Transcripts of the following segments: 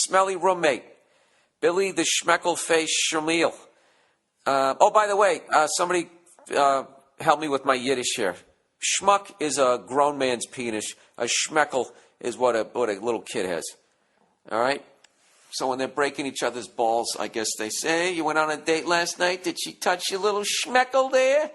smelly roommate, Billy the Schmeckle-faced Shamil. Oh, by the way, somebody help me with my Yiddish here. Schmuck is a grown man's penis. A schmeckle is what a little kid has. All right? So when they're breaking each other's balls, I guess they say, you went on a date last night, did she touch your little schmeckle there?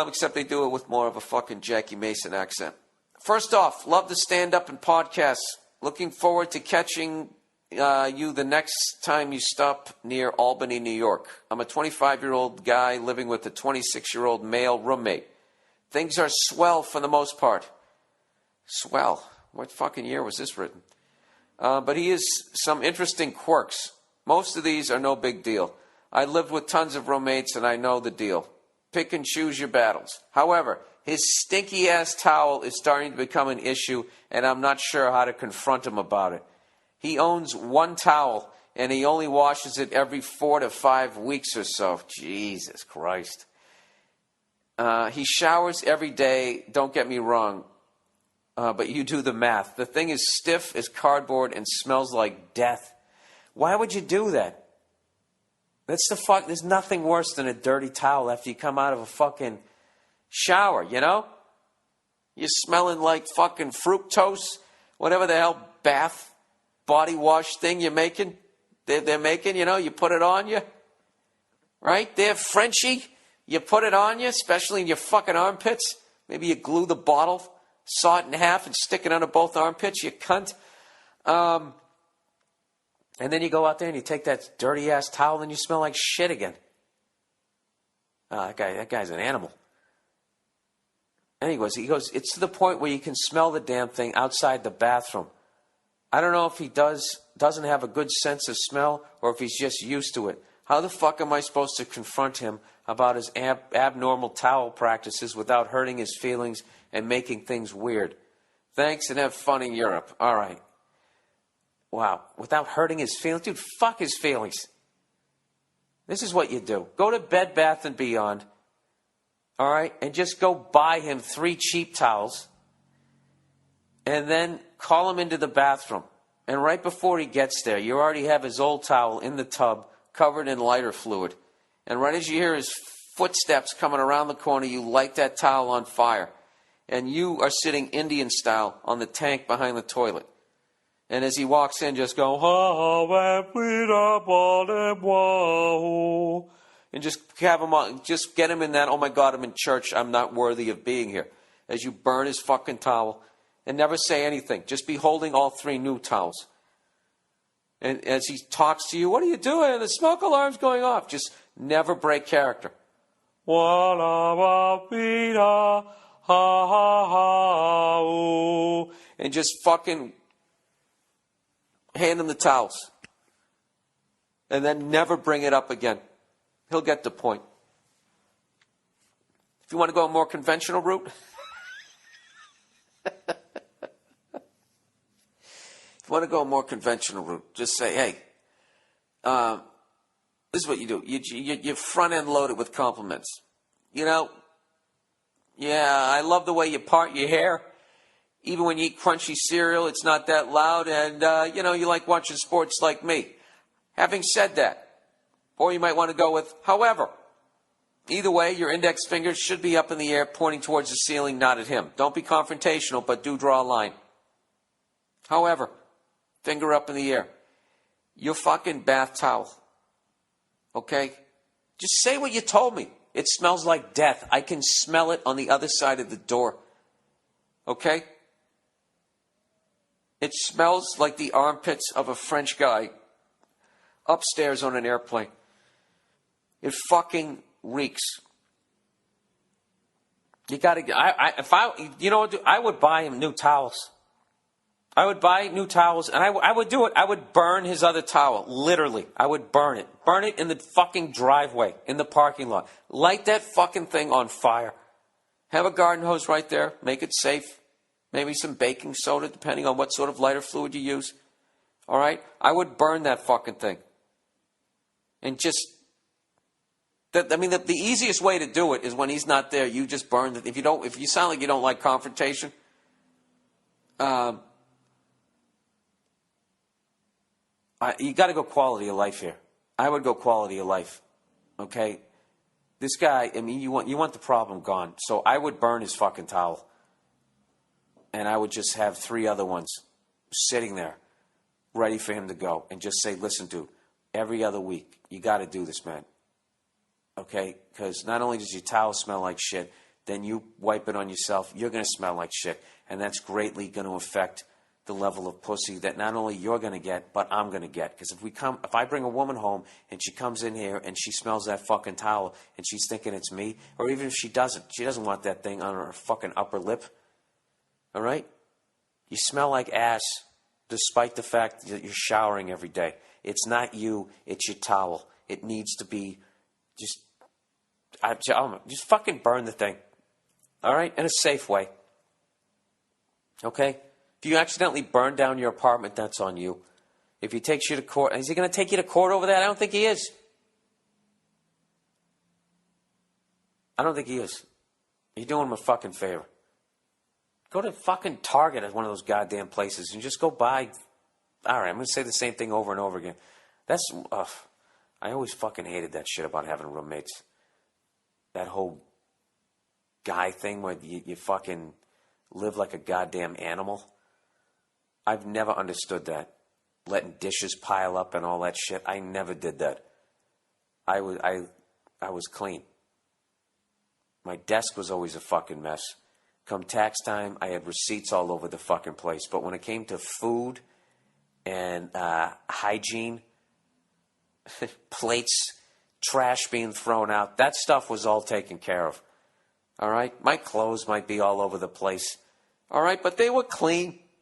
Except they do it with more of a fucking Jackie Mason accent. First off, love the stand-up and podcasts. Looking forward to catching you the next time you stop near Albany, New York. I'm a 25-year-old guy living with a 26-year-old male roommate. Things are swell for the most part. Swell? What fucking year was this written? But he has some interesting quirks. Most of these are no big deal. I lived with tons of roommates and I know the deal. Pick and choose your battles. However, his stinky-ass towel is starting to become an issue, and I'm not sure how to confront him about it. He owns one towel, and he only washes it every 4 to 5 weeks or so. Jesus Christ. He showers every day, don't get me wrong, but you do the math. The thing is stiff as cardboard and smells like death. Why would you do that? There's nothing worse than a dirty towel after you come out of a fucking shower, you know? You're smelling like fucking fructose, whatever the hell bath body wash thing you're making. They're making, you know, you put it on you. Right? They're Frenchie. You put it on you, especially in your fucking armpits. Maybe you glue the bottle, saw it in half and stick it under both armpits, you cunt. And then you go out there and you take that dirty-ass towel and you smell like shit again. That guy's an animal. Anyways, he goes, it's to the point where you can smell the damn thing outside the bathroom. I don't know if he doesn't have a good sense of smell or if he's just used to it. How the fuck am I supposed to confront him about his abnormal towel practices without hurting his feelings and making things weird? Thanks and have fun in Europe. All right. Wow. Without hurting his feelings? Dude, fuck his feelings. This is what you do. Go to Bed Bath & Beyond. All right? And just go buy him 3 cheap towels. And then call him into the bathroom. And right before he gets there, you already have his old towel in the tub covered in lighter fluid. And right as you hear his footsteps coming around the corner, you light that towel on fire. And you are sitting Indian style on the tank behind the toilet. And as he walks in, just go, and just have him on, just get him in that, oh my God, I'm in church, I'm not worthy of being here. As you burn his fucking towel. And never say anything. Just be holding all 3 new towels. And as he talks to you, what are you doing? The smoke alarm's going off. Just never break character. And just fucking hand him the towels. And then never bring it up again. He'll get the point. If you want to go a more conventional route, just say, hey, this is what you do. You front end load it with compliments. You know, yeah, I love the way you part your hair. Even when you eat crunchy cereal, it's not that loud. And, you know, you like watching sports like me. Having said that, or you might want to go with, however, either way, your index fingers should be up in the air, pointing towards the ceiling, not at him. Don't be confrontational, but do draw a line. However, finger up in the air. Your fucking bath towel. Okay? Just say what you told me. It smells like death. I can smell it on the other side of the door. Okay? It smells like the armpits of a French guy upstairs on an airplane. It fucking reeks. You gotta, you know what, I would buy him new towels. I would buy new towels, and I would do it. I would burn his other towel. Literally. I would burn it. Burn it in the fucking driveway, in the parking lot. Light that fucking thing on fire. Have a garden hose right there. Make it safe. Maybe some baking soda, depending on what sort of lighter fluid you use. All right? I would burn that fucking thing. And just, the easiest way to do it is when he's not there, you just burn it. If you sound like you don't like confrontation, You got to go quality of life here. I would go quality of life. Okay? This guy, I mean, you want the problem gone. So I would burn his fucking towel. And I would just have 3 other ones sitting there ready for him to go. And just say, listen, dude, every other week, you got to do this, man. Okay? Because not only does your towel smell like shit, then you wipe it on yourself, you're going to smell like shit. And that's greatly going to affect the level of pussy that not only you're going to get, but I'm going to get. Because if I bring a woman home and she comes in here and she smells that fucking towel and she's thinking it's me, or even if she doesn't want that thing on her fucking upper lip. All right? You smell like ass despite the fact that you're showering every day. It's not you, it's your towel. It needs to be just fucking burn the thing. All right? In a safe way. Okay? If you accidentally burn down your apartment, that's on you. If he takes you to court, is he going to take you to court over that? I don't think he is. I don't think he is. You're doing him a fucking favor. Go to fucking Target at one of those goddamn places and just go buy. All right, I'm going to say the same thing over and over again. I always fucking hated that shit about having roommates. That whole guy thing where you fucking live like a goddamn animal. I've never understood that. Letting dishes pile up and all that shit. I never did that. I was clean. My desk was always a fucking mess. Come tax time, I had receipts all over the fucking place. But when it came to food and hygiene, plates, trash being thrown out, that stuff was all taken care of. All right? My clothes might be all over the place. All right? But they were clean.